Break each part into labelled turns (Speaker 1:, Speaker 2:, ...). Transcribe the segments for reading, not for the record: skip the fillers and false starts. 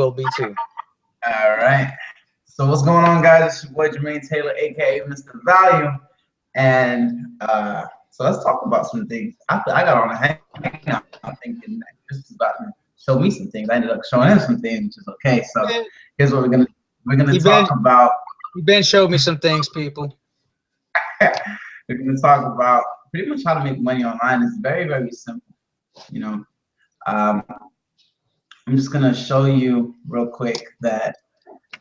Speaker 1: will be too.
Speaker 2: All right. So what's going on, guys? It's your boy Jermaine Taylor, aka Mr. Value, and so let's talk about some things. I got on a hangout thinking that this is about to show me some things. I ended up showing him some things, which is okay. So here's what we're gonna talk about.
Speaker 1: Ben showed me some things, people.
Speaker 2: We're gonna talk about pretty much how to make money online. It's very, very simple. You know, I'm just gonna show you real quick that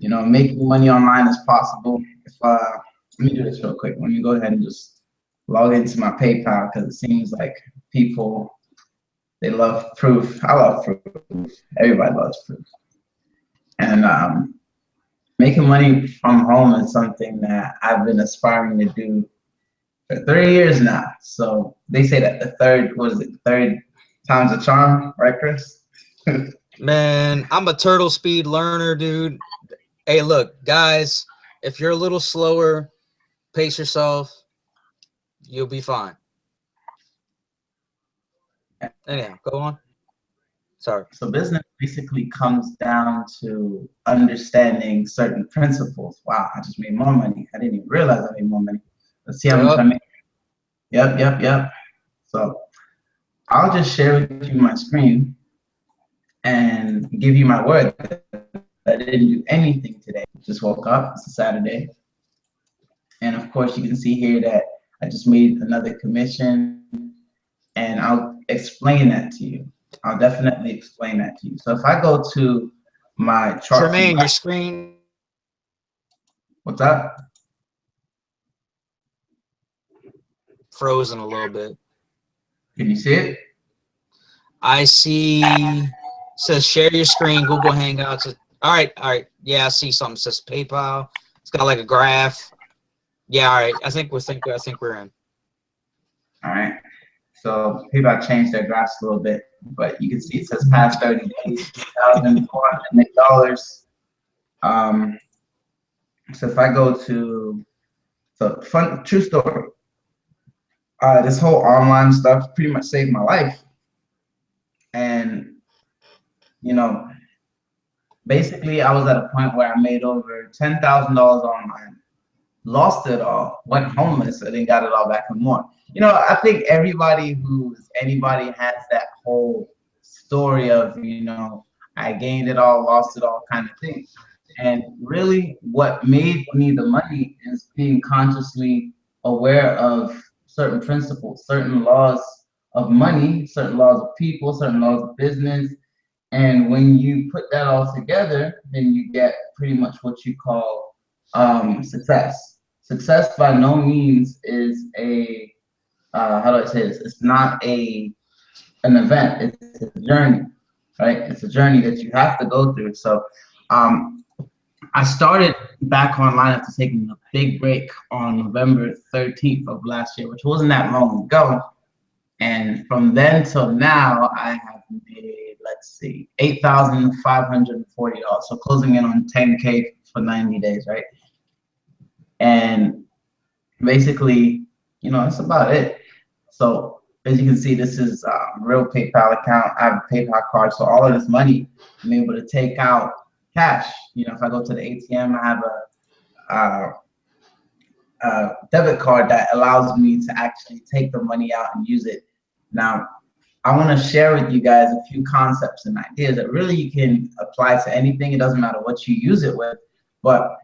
Speaker 2: making money online is possible. If let me do this real quick. Let me go ahead and just log into my PayPal because it seems like people, they love proof. I love proof. Everybody loves proof. And making money from home is something that I've been aspiring to do for 3 years now. So they say that the third time's a charm, right, Chris?
Speaker 1: Man, I'm a turtle speed learner, dude. Hey, look, guys, if you're a little slower, pace yourself. You'll be fine. Anyhow, go on. Sorry.
Speaker 2: So business basically comes down to understanding certain principles. Wow, I just made more money. I didn't even realize I made more money. Let's see how much I made. Yep. So I'll just share with you my screen and give you my word that I didn't do anything today. Just woke up. It's a Saturday. And of course, you can see here that I just made another commission, and I'll explain that to you. I'll definitely explain that to you. So if I go to my chart,
Speaker 1: Jermaine, your screen.
Speaker 2: What's up?
Speaker 1: Frozen a little bit.
Speaker 2: Can you see it?
Speaker 1: I see. It says share your screen. Google Hangouts. All right. Yeah, I see something. It says PayPal. It's got like a graph. Yeah. All right. I think we're in.
Speaker 2: All right. So PayPal changed their graphs a little bit, but you can see it says past 30 days, $1,408. So if I go to, true story. This whole online stuff pretty much saved my life. And, basically I was at a point where I made over $10,000 online, lost it all, went homeless, and then got it all back and more. I think anybody has that whole story of, I gained it all, lost it all kind of thing. And really what made me the money is being consciously aware of certain principles, certain laws of money, certain laws of people, certain laws of business. And when you put that all together, then you get pretty much what you call success. Success by no means is a, how do I say this? It's not an event, it's a journey, right? It's a journey that you have to go through. So I started back online after taking a big break on November 13th of last year, which wasn't that long ago. And from then till now, I have made, let's see, $8,540. So closing in on 10K for 90 days, right? And basically, that's about it. So as you can see, this is a real PayPal account. I have a PayPal card. So all of this money, I'm able to take out cash. If I go to the ATM, I have a debit card that allows me to actually take the money out and use it. Now, I want to share with you guys a few concepts and ideas that really you can apply to anything. It doesn't matter what you use it with, but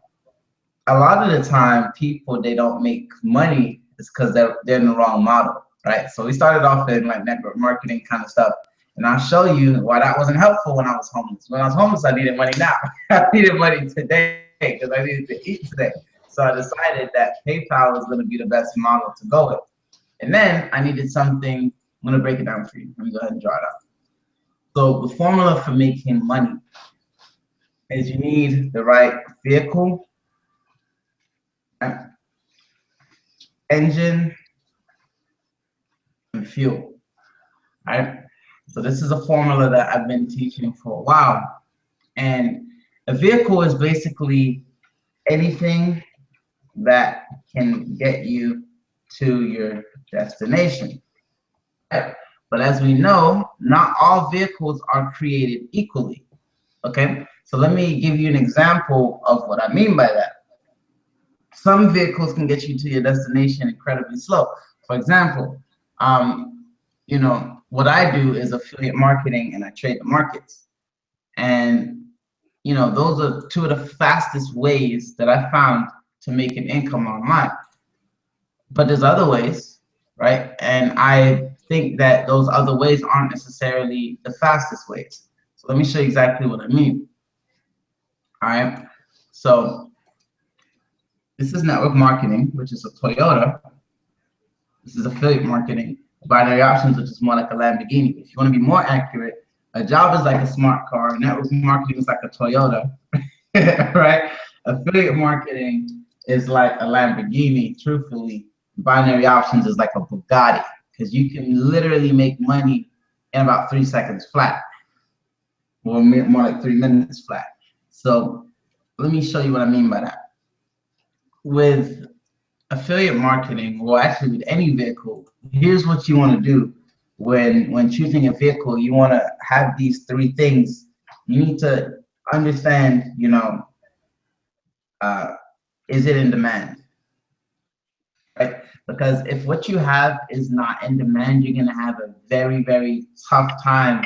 Speaker 2: a lot of the time people, they don't make money is because they're in the wrong model, right? So we started off in like network marketing kind of stuff. And I'll show you why that wasn't helpful when I was homeless. When I was homeless, I needed money now. I needed money today because I needed to eat today. So I decided that PayPal was going to be the best model to go with. And then I needed something. I'm going to break it down for you. Let me go ahead and draw it out. So the formula for making money is you need the right vehicle, engine, and fuel, right? So this is a formula that I've been teaching for a while. And a vehicle is basically anything that can get you to your destination. Right? But as we know, not all vehicles are created equally. Okay? So let me give you an example of what I mean by that. Some vehicles can get you to your destination incredibly slow. For example, you know, what I do is affiliate marketing and I trade the markets. And, you know, those are two of the fastest ways that I found to make an income online. But there's other ways, right? And I think that those other ways aren't necessarily the fastest ways. So let me show you exactly what I mean. All right. So this is network marketing, which is a Toyota. This is affiliate marketing. Binary options, which is more like a Lamborghini. If you want to be more accurate, a job is like a smart car. Network marketing is like a Toyota, right? Affiliate marketing is like a Lamborghini. Truthfully, binary options is like a Bugatti because you can literally make money in about 3 seconds flat, or more like 3 minutes flat. So let me show you what I mean by that. With affiliate marketing, or actually with any vehicle, here's what you want to do when choosing a vehicle. You want to have these 3 things. You need to understand, you know, is it in demand, right? Because if what you have is not in demand, you're going to have a very, very tough time,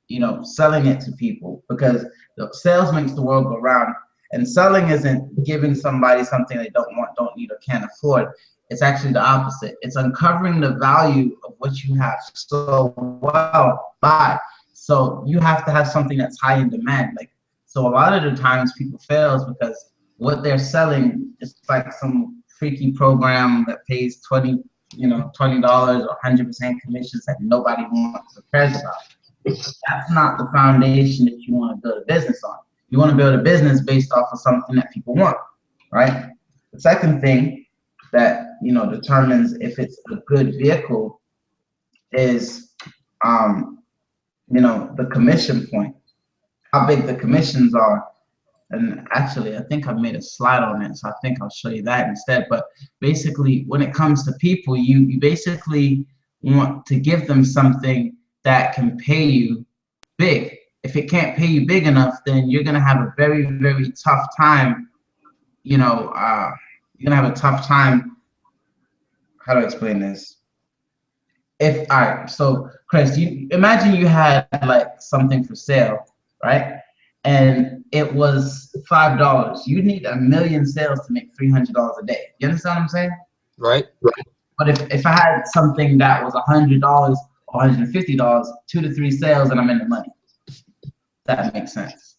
Speaker 2: you know, selling it to people, because the sales makes the world go round. And selling isn't giving somebody something they don't want, don't need, or can't afford. It's actually the opposite. It's uncovering the value of what you have so well by. So you have to have something that's high in demand. Like, so a lot of the times people fails because what they're selling is like some freaky program that pays $20, $20 or 100% commissions that nobody wants or cares about. That's not the foundation that you want to build a business on. You want to build a business based off of something that people want, right? The second thing that, you know, determines if it's a good vehicle is, you know, the commission point, how big the commissions are. And actually, I think I've made a slide on it, so I think I'll show you that instead. But basically, when it comes to people, you basically want to give them something that can pay you big. If it can't pay you big enough, then you're gonna have a very, very tough time. You know, you're gonna have a tough time. How do I explain this? If all right, so Chris, you imagine you had like something for sale, right? And it was $5. You need 1,000,000 sales to make $300 a day. You understand what I'm saying?
Speaker 1: Right.
Speaker 2: But if I had something that was $100 or $150, 2 to 3 sales, and I'm in the money. That makes sense,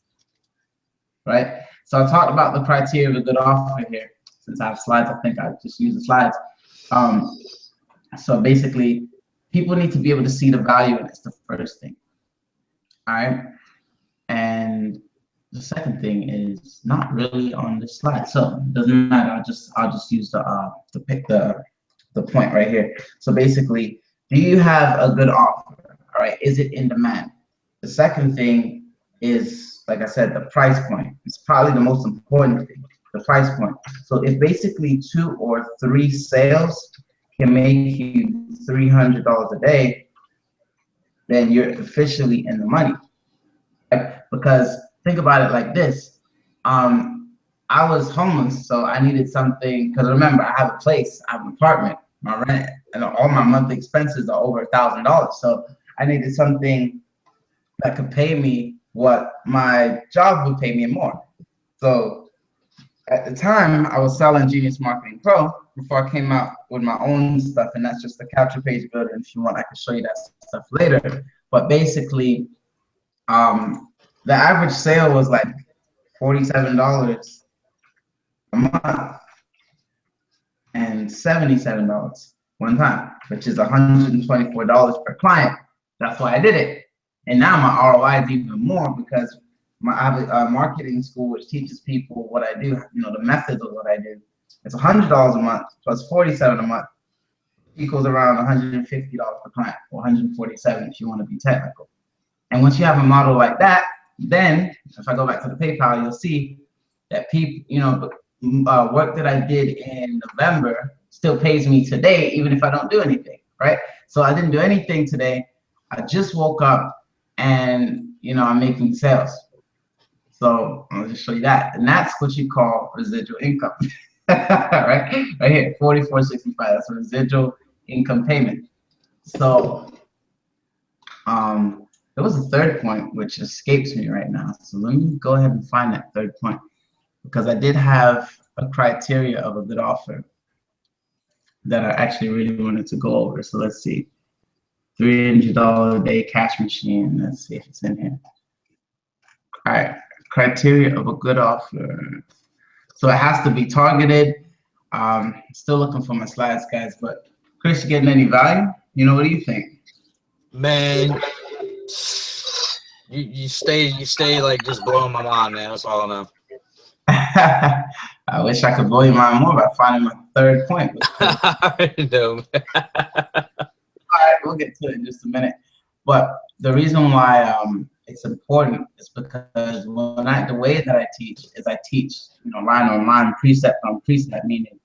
Speaker 2: right? So I talked about the criteria of a good offer here. Since I have slides, I think I just use the slides. So basically, people need to be able to see the value, and it's the first thing. All right. And the second thing is not really on this slide, so it doesn't matter. I'll just use to pick the point right here. So basically, do you have a good offer? All right, is it in demand? The second thing is, like I said, the price point. It's probably the most important thing, the price point. So if basically 2 or 3 sales can make you $300 a day, then you're officially in the money. Because think about it like this. I was homeless, so I needed something, because remember, I have a place, I have an apartment, my rent, and all my monthly expenses are over $1,000. So I needed something that could pay me what my job would pay me and more. So at the time, I was selling Genius Marketing Pro before I came out with my own stuff, and that's just the capture page builder. If you want, I can show you that stuff later. But basically, the average sale was like $47 a month and $77 one time, which is $124 per client. That's why I did it. And now my ROI is even more, because I have a marketing school which teaches people what I do, you know, the methods of what I do. It's $100 a month plus $47 a month equals around $150 per client, or $147 if you want to be technical. And once you have a model like that, then if I go back to the PayPal, you'll see that people, you know, work that I did in November still pays me today, even if I don't do anything, right? So I didn't do anything today. I just woke up, and you know, I'm making sales. So I'll just show you that, and that's what you call residual income, right? Right here, 4465. That's a residual income payment. So there was a third point which escapes me right now. So let me go ahead and find that third point because I did have a criteria of a good offer that I actually really wanted to go over. So let's see, $300 a day cash machine. Let's see if it's in here. All right, criteria of a good offer. So it has to be targeted. Still looking for my slides, guys. But Chris, you getting any value? You know, what do you think?
Speaker 1: Man, you stay like just blowing my mind, man. That's all I know.
Speaker 2: I wish I could blow your mind more by finding my third point.
Speaker 1: I know.
Speaker 2: All right, we'll get to it in just a minute. But the reason why it's important is because the way that I teach is I teach, line on line, precept on precept, meaning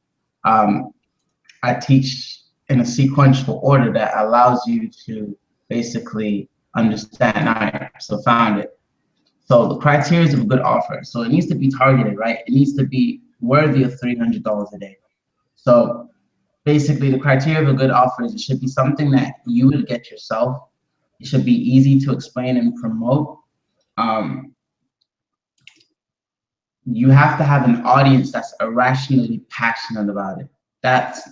Speaker 2: I teach in a sequential order that allows you to basically understand. All right, so found it. So the criteria of a good offer. So it needs to be targeted, right? It needs to be worthy of $300 a day. So basically, the criteria of a good offer is it should be something that you would get yourself. It should be easy to explain and promote. You have to have an audience that's irrationally passionate about it. That's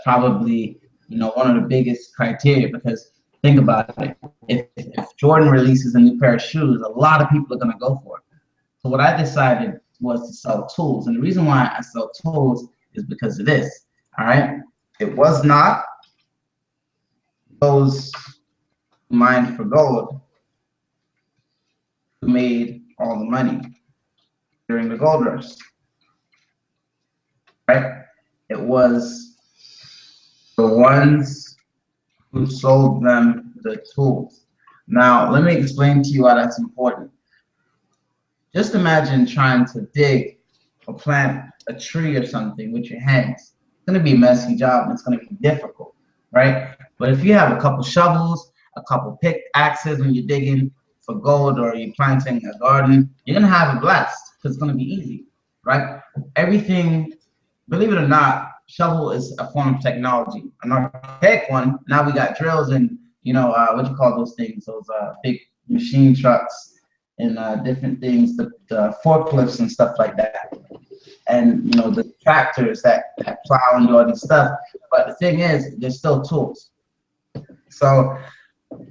Speaker 2: probably one of the biggest criteria, because think about it. If Jordan releases a new pair of shoes, a lot of people are gonna go for it. So what I decided was to sell tools, and the reason why I sell tools is because of this. All right, it was not those who mined for gold who made all the money during the gold rush, right? It was the ones who sold them the tools. Now, let me explain to you why that's important. Just imagine trying to dig or plant a tree or something with your hands. It's going to be a messy job and it's going to be difficult, right? But if you have a couple shovels, a couple pickaxes when you're digging for gold or you're planting a garden, you're going to have a blast because it's going to be easy, right? Everything, believe it or not, shovel is a form of technology. An archaic one, now we got drills and, what do you call those things? Those big machine trucks and different things, the forklifts and stuff like that. And, the tractors that plow and do all this stuff. But the thing is, they're still tools. So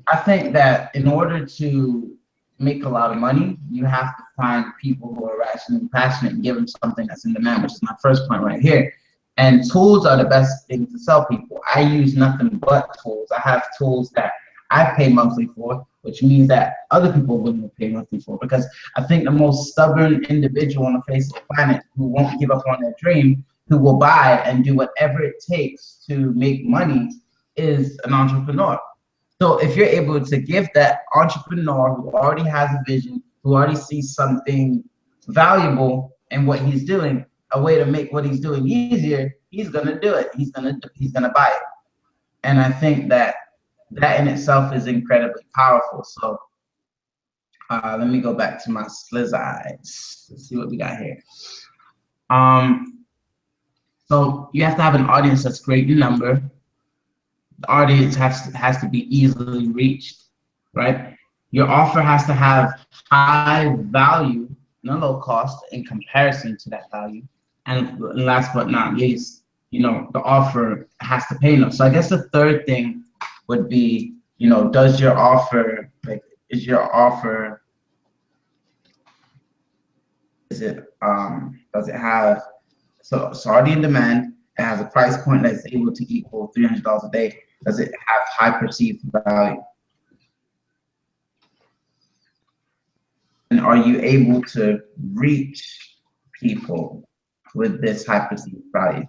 Speaker 2: I think that in order to make a lot of money, you have to find people who are rationally passionate and give them something that's in demand, which is my first point right here. And tools are the best thing to sell people. I use nothing but tools. I have tools that I pay monthly for, which means that other people wouldn't pay monthly for. Because I think the most stubborn individual on the face of the planet who won't give up on their dream, who will buy and do whatever it takes to make money, is an entrepreneur. So if you're able to give that entrepreneur who already has a vision, who already sees something valuable in what he's doing, a way to make what he's doing easier, he's gonna do it. He's gonna buy it. And I think that in itself is incredibly powerful. So let me go back to my slides. Let's see what we got here. So you have to have an audience that's great in number. The audience has to be easily reached, right? Your offer has to have high value, no low cost in comparison to that value. And last but not least, the offer has to pay enough. So I guess the third thing would be, does your offer, does it have, so it's already in demand, it has a price point that's able to equal $300 a day. Does it have high perceived value? And are you able to reach people with this high perceived value?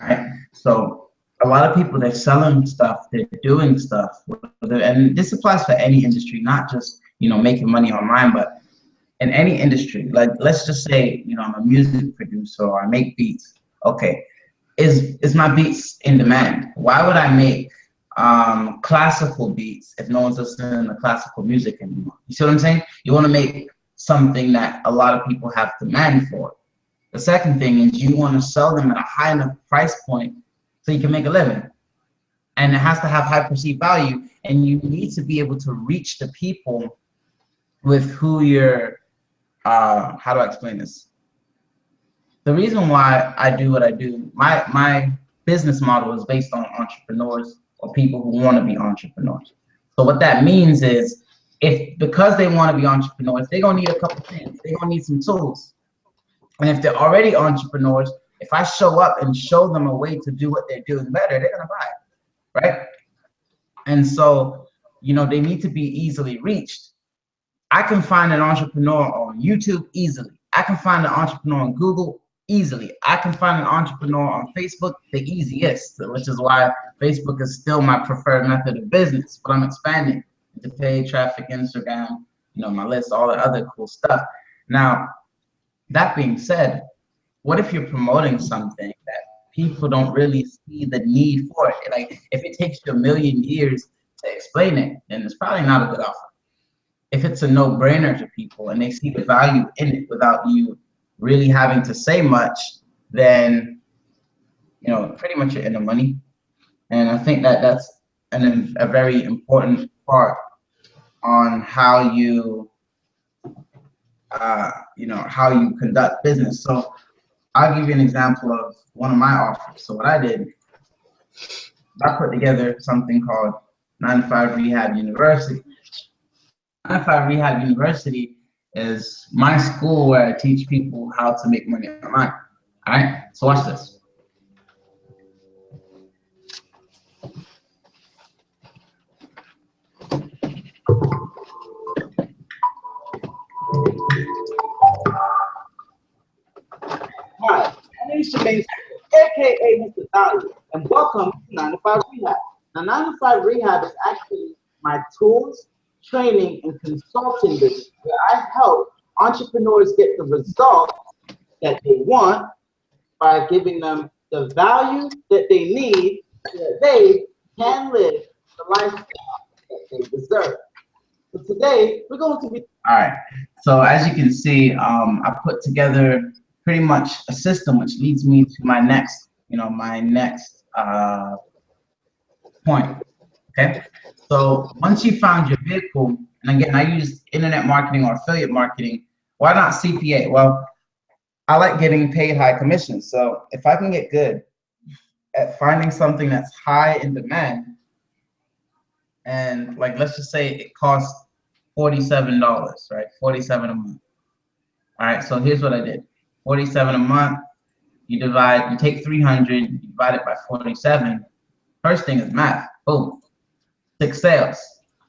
Speaker 2: Right? So a lot of people, they're selling stuff, they're doing stuff, and this applies for any industry, not just making money online, but in any industry. Like, let's just say I'm a music producer or I make beats. Okay, is my beats in demand? Why would I make classical beats if no one's listening to classical music anymore. You see what I'm saying? You want to make something that a lot of people have demand for. The second thing is you want to sell them at a high enough price point so you can make a living. And it has to have high perceived value, and you need to be able to reach the people with who you're, how do I explain this? The reason why I do what I do, my business model is based on entrepreneurs or people who want to be entrepreneurs. So what that means is, if because they want to be entrepreneurs, they're gonna need a couple things. They're gonna need some tools. And if they're already entrepreneurs, if I show up and show them a way to do what they're doing better, they're gonna buy it, right? And so, they need to be easily reached. I can find an entrepreneur on YouTube easily. I can find an entrepreneur on Google easily. I can find an entrepreneur on Facebook the easiest, which is why Facebook is still my preferred method of business, but I'm expanding into paid traffic, Instagram, my list, all the other cool stuff. Now, that being said, what if you're promoting something that people don't really see the need for it? Like, if it takes you a million years to explain it, then it's probably not a good offer. If it's a no-brainer to people and they see the value in it without you really having to say much, then pretty much you're in the money. And I think that that's a very important part on how you how you conduct business. So I'll give you an example of one of my offers. So what I did, I put together something called 9 to 5 Rehab University. 9 to 5 Rehab University is my school where I teach people how to make money online. All right, so watch this. Hi, my name is Jermaine, aka Mr. Dolly, and welcome to 9 to 5 Rehab. Now, 9 to 5 Rehab is actually my tools, training, and consulting business where I help entrepreneurs get the results that they want by giving them the value that they need so that they can live the lifestyle that they deserve. So today, we're going to be... All right, so as you can see, I put together pretty much a system which leads me to my next, point, okay? So once you found your vehicle, and again, I use internet marketing or affiliate marketing. Why not CPA? Well, I like getting paid high commissions. So if I can get good at finding something that's high in demand, and like, let's just say it costs $47, right? $47 a month. All right, so here's what I did. 47 a month, you take 300, you divide it by 47. First thing is math, boom, 6 sales.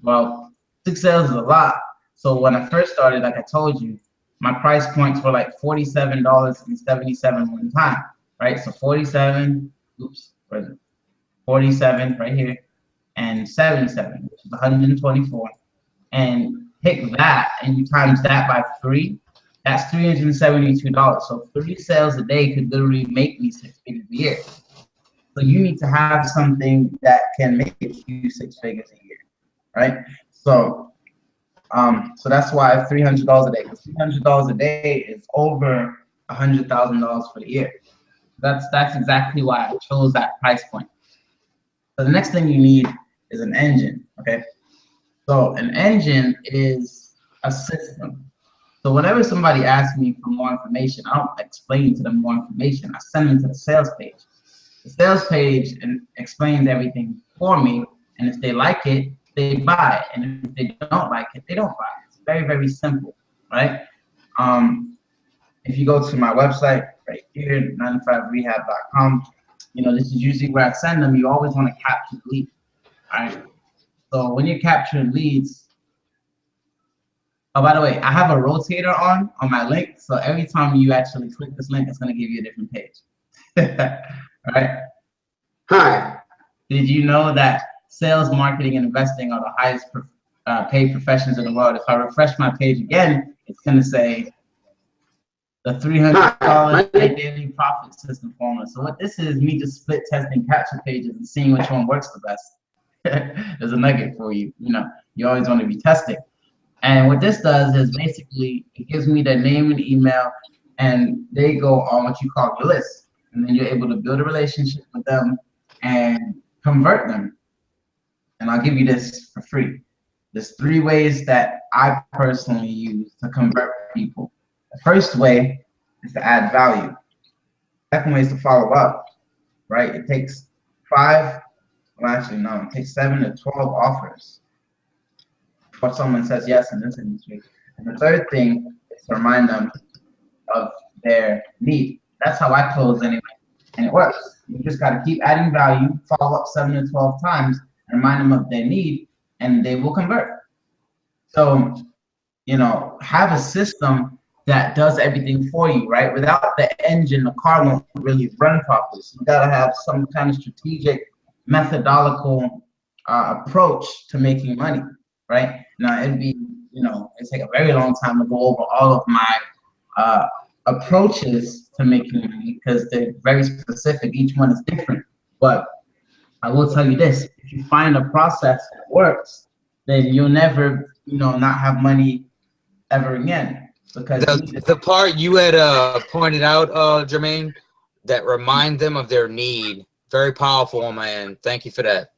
Speaker 2: Well, 6 sales is a lot. So when I first started, like I told you, my price points were like $47.77 one time, right? So 47, oops, where is it? 47 right here, and 77, which is 124. And pick that, and you times that by 3, that's $372. So 3 sales a day could literally make me 6 figures a year. So you need to have something that can make you 6 figures a year, right? So that's why $300 a day. Because $300 a day is over $100,000 for the year. That's exactly why I chose that price point. So the next thing you need is an engine, okay? So an engine is a system. So whenever somebody asks me for more information, I don't explain to them more information. I send them to the sales page. The sales page explains everything for me, and if they like it, they buy it. And if they don't like it, they don't buy it. It's very, very simple, right? If you go to my website right here, 95rehab.com, this is usually where I send them. You always want to capture the lead, right? So when you're capturing leads, oh, by the way, I have a rotator on my link, so every time you actually click this link, it's going to give you a different page. All right. Hi. Did you know that sales, marketing, and investing are the highest paid professions in the world? If I refresh my page again, it's going to say the $300 daily profit system formula. So what this is me just split testing capture pages and seeing which one works the best. There's a nugget for you. You know, you always want to be testing. And what this does is basically it gives me their name and email, and they go on what you call your list. And then you're able to build a relationship with them and convert them. And I'll give you this for free. There's three ways that I personally use to convert people. The first way is to add value. Second way is to follow up, right? It takes five, well, actually, no, it takes 7 to 12 offers before someone says yes in this industry. And the third thing is to remind them of their need. That's how I close anyway, and it works. You just got to keep adding value, follow up 7 to 12 times, and remind them of their need, and they will convert. So, you know, have a system that does everything for you, right? Without the engine, the car won't really run properly. So you gotta have some kind of strategic, methodological approach to making money, right? Now it'd be, you know, it's like a very long time to go over all of my approaches to making money because they're very specific. Each one is different. But I will tell you this: if you find a process that works, then you'll never, you know, not have money ever again because you need to.
Speaker 1: The part you had pointed out, Jermaine, that remind them of their need. Very powerful, man. Thank you for that.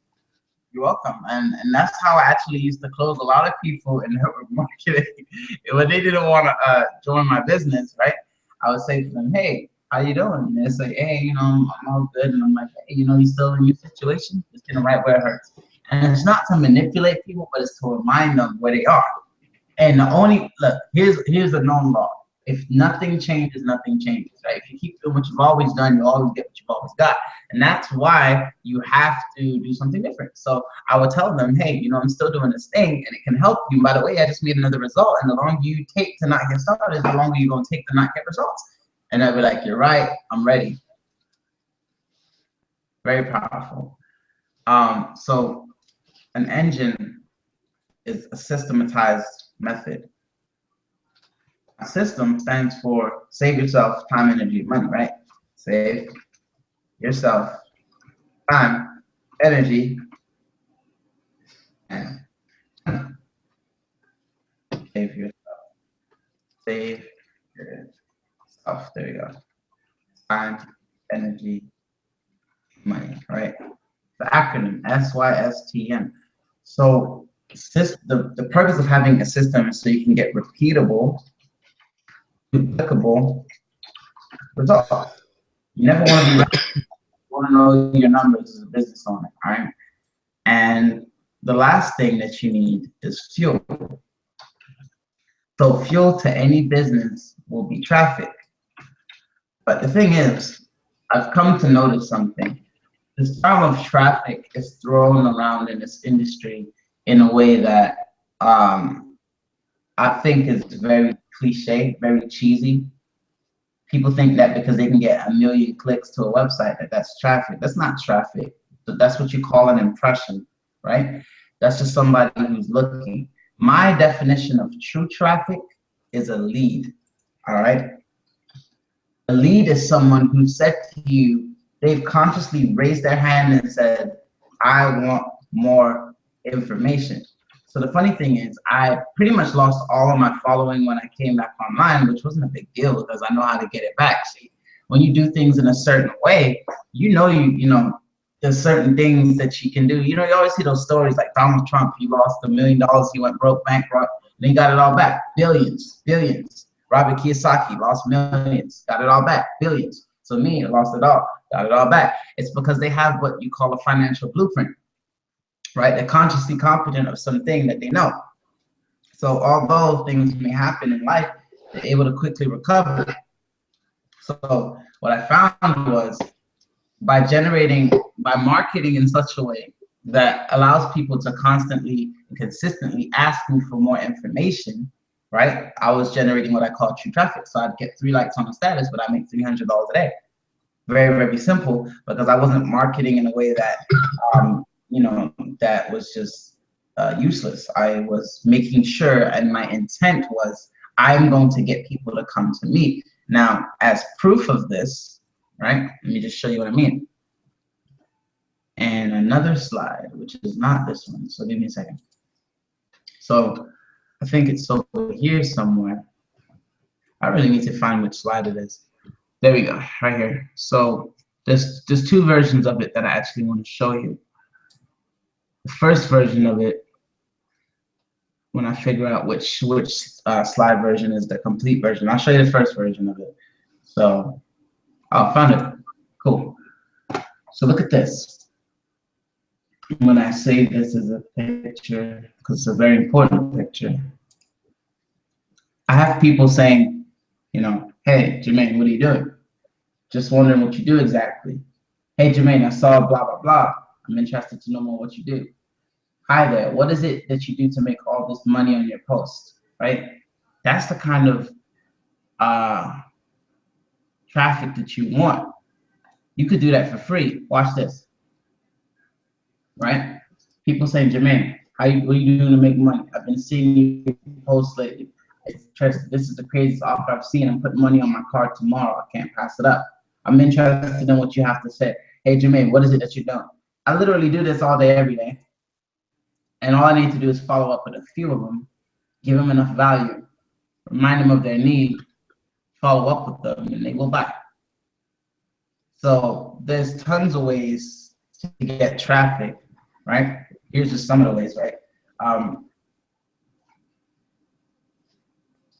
Speaker 2: You're welcome. And that's how I actually used to close a lot of people in network marketing. When they didn't want to join my business, right? I would say to them, hey, how you doing? And they say, hey, you know, I'm all good. And I'm like, hey, you know, you still in your situation? Just getting right where it hurts. And it's not to manipulate people, but it's to remind them where they are. And the only look, here's a known law. If nothing changes, nothing changes, right? If you keep doing what you've always done, you always get what you've always got. And that's why you have to do something different. So I would tell them, hey, you know, I'm still doing this thing and it can help you. By the way, I just made another result. And the longer you take to not get started, the longer you're gonna take to not get results. And I'd be like, you're right, I'm ready. Very powerful. So an engine is a systematized method. A system stands for save yourself time, energy, money, right? Save yourself time, energy, and save yourself. Save yourself. There you go. Time, energy, money, right? The acronym SYSTM. So the purpose of having a system is so you can get repeatable, duplicable results. You never want to be right. You want to know your numbers as a business owner, all right? And the last thing that you need is fuel. So fuel to any business will be traffic. But the thing is, I've come to notice something. This term of traffic is thrown around in this industry in a way that I think is very cliche, very cheesy. People think that because they can get 1 million clicks to a website that's traffic. That's not traffic. That's what you call an impression, right? That's just somebody who's looking. My definition of true traffic is a lead, all right? A lead is someone who said to you, they've consciously raised their hand and said, I want more information. So the funny thing is, I pretty much lost all of my following when I came back online, which wasn't a big deal because I know how to get it back. See, when you do things in a certain way, you know, there's certain things that you can do. You know, you always see those stories like Donald Trump. He lost $1 million, he went broke, bankrupt, then he got it all back. Billions. Robert Kiyosaki lost millions, got it all back. Billions. So me, I lost it all, got it all back. It's because they have what you call a financial blueprint, right? They're consciously confident of something that they know. So although things may happen in life, they're able to quickly recover. So what I found was by marketing in such a way that allows people to constantly and consistently ask me for more information, right? I was generating what I call true traffic. So I'd get 3 likes on a status, but I make $300 a day. Very, very simple, because I wasn't marketing in a way that, you know, that was just useless. I was making sure, and my intent was, I'm going to get people to come to me. Now, as proof of this, right? Let me just show you what I mean. and another slide, which is not this one. So give me a second. So I think it's over here somewhere. I really need to find which slide it is. There we go, right here. So there's two versions of it that I actually want to show you. The first version of it, when I figure out which slide version is the complete version, I'll show you the first version of it. So I found it. Cool. So look at this. When I say this is a picture, because it's a very important picture, I have people saying, you know, hey, Jermaine, what are you doing? Just wondering what you do exactly. Hey, Jermaine, I saw blah, blah, blah. I'm interested to know more what you do. Hi there, what is it that you do to make all this money on your post, right? That's the kind of traffic that you want. You could do that for free. Watch this, right? People saying, Jermaine, what are you doing to make money? I've been seeing you post lately. This is the craziest offer I've seen. I'm putting money on my card tomorrow. I can't pass it up. I'm interested in what you have to say. Hey, Jermaine, what is it that you're doing? I literally do this all day, every day. And all I need to do is follow up with a few of them, give them enough value, remind them of their need, follow up with them, and they will buy. So there's tons of ways to get traffic, right? Here's just some of the ways, right?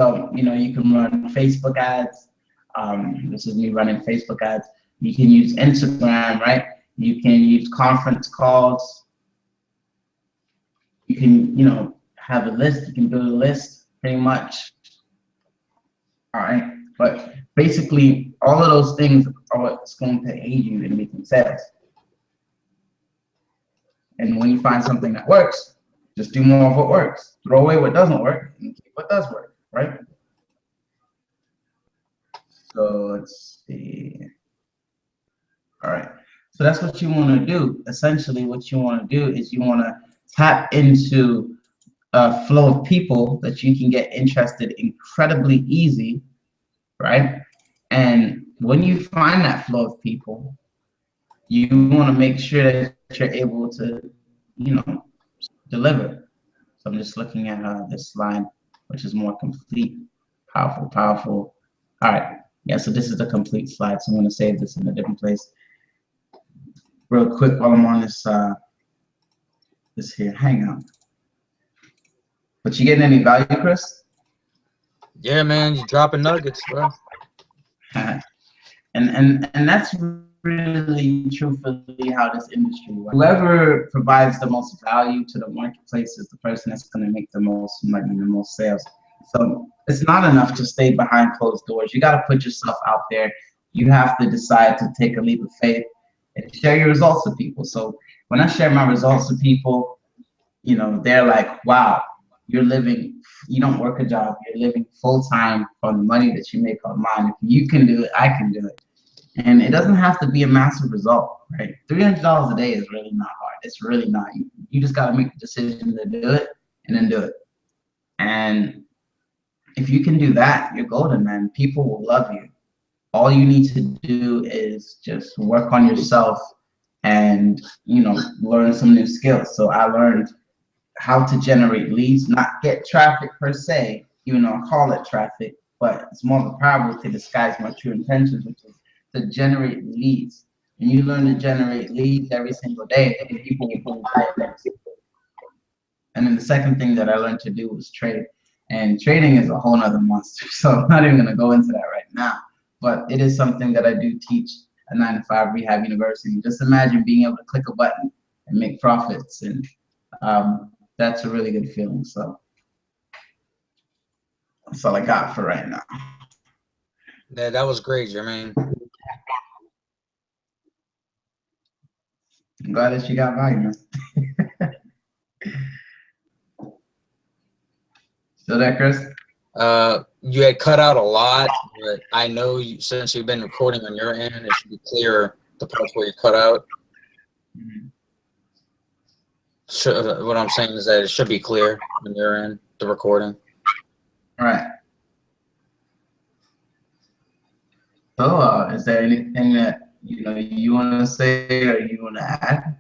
Speaker 2: So, you know, you can run Facebook ads. This is me running Facebook ads. You can use Instagram, right? You can use conference calls. You can, you know, have a list. You can build a list, pretty much. All right. But basically, all of those things are what's going to aid you in making sales. And when you find something that works, just do more of what works. Throw away what doesn't work and keep what does work, right? So let's see. All right. So that's what you want to do. Essentially, what you want to do is you want to tap into a flow of people that you can get interested incredibly easy, right? And when you find that flow of people, you want to make sure that you're able to, you know, deliver. So I'm just looking at this slide, which is more complete, powerful, powerful. All right. Yeah, so this is the complete slide. So I'm going to save this in a different place. Real quick while I'm on this here Hangout. But you getting any value, Chris?
Speaker 1: Yeah, man, you dropping nuggets, bro.
Speaker 2: and that's really truthfully how this industry works. Whoever provides the most value to the marketplace is the person that's going to make the most money, the most sales. So it's not enough to stay behind closed doors. You got to put yourself out there. You have to decide to take a leap of faith and share your results with people. So when I share my results with people, you know, they're like, wow, you're living, you don't work a job, you're living full-time from the money that you make online. If you can do it, I can do it. And it doesn't have to be a massive result, right? $300 a day is really not hard. It's really not. You just got to make the decision to do it and then do it. And if you can do that, you're golden, man. People will love you. All you need to do is just work on yourself and, you know, learn some new skills. So I learned how to generate leads, not get traffic per se, even though I call it traffic, but it's more of a parable to disguise my true intentions, which is to generate leads. And you learn to generate leads every single day, and people will buy it. And then the second thing that I learned to do was trade. And trading is a whole nother monster. So I'm not even gonna go into that right now. But it is something that I do teach at 9-to-5 Rehab University. Just imagine being able to click a button and make profits. And that's a really good feeling. So that's all I got for right now.
Speaker 1: Yeah, that was great, Jermaine.
Speaker 2: I'm glad that you got value, man. Still there, Chris?
Speaker 1: You had cut out a lot, but I know you, since you've been recording on your end, it should be clear the parts where you cut out. What I'm saying is that it should be clear on your end, the recording.
Speaker 2: All right. So, is there anything that you want to say or you want to add?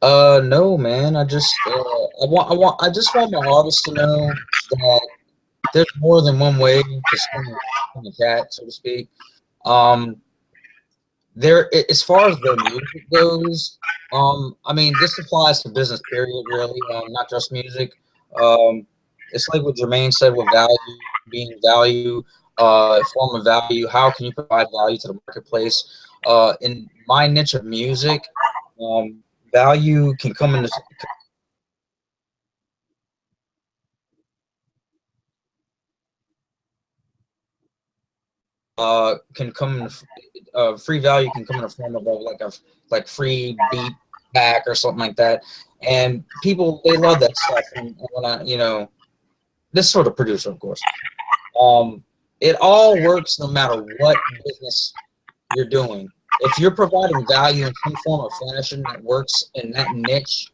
Speaker 1: No, man. I just want my artists to know that there's more than one way to skin the cat, so to speak. Um, as far as the music goes, I mean, this applies to business period, really, not just music. Um, it's like what Jermaine said with value being value, form of value. How can you provide value to the marketplace? In my niche of music, value can come in this, can come in, free value can come in the form of like a like free beat back or something like that, and people they love that stuff. And when I, this sort of producer, of course, um, it all works no matter what business you're doing. If you're providing value in some form of fashion that works in that niche,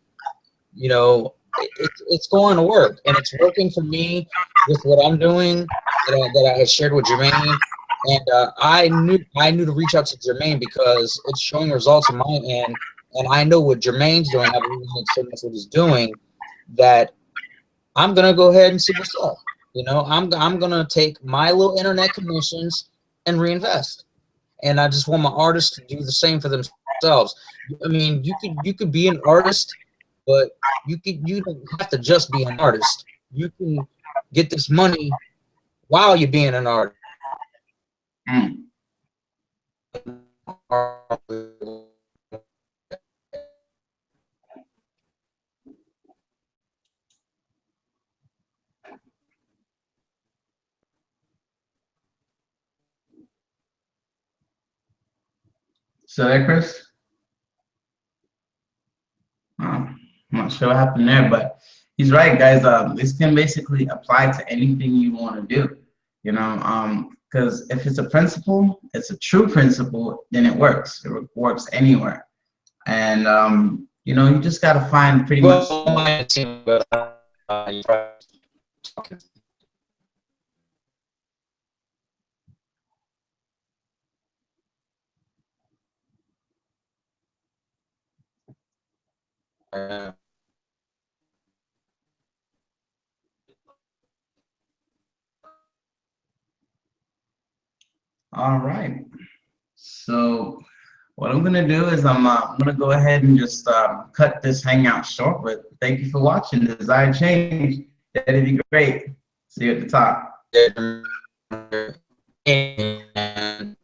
Speaker 1: it's going to work, and it's working for me with what I'm doing that I had shared with Jermaine. And I knew to reach out to Jermaine because it's showing results on my end, and I know what Jermaine's doing. I believe in so much what he's doing that I'm gonna go ahead and see what's up. I'm gonna take my little internet commissions and reinvest, and I just want my artists to do the same for themselves. I mean, you could be an artist, but you don't have to just be an artist. You can get this money while you're being an artist.
Speaker 2: Mm. So there, Chris. I'm not sure what happened there, but he's right, guys. This can basically apply to anything you want to do. Because if it's a principle, it's a true principle, then it works. It works anywhere. And you just got to find pretty much.
Speaker 1: Well, my team, but you're talking.
Speaker 2: All right. So what I'm gonna do is I'm gonna go ahead and just cut this hangout short. But thank you for watching. Desire change. That'd be great. See you at the top.
Speaker 1: And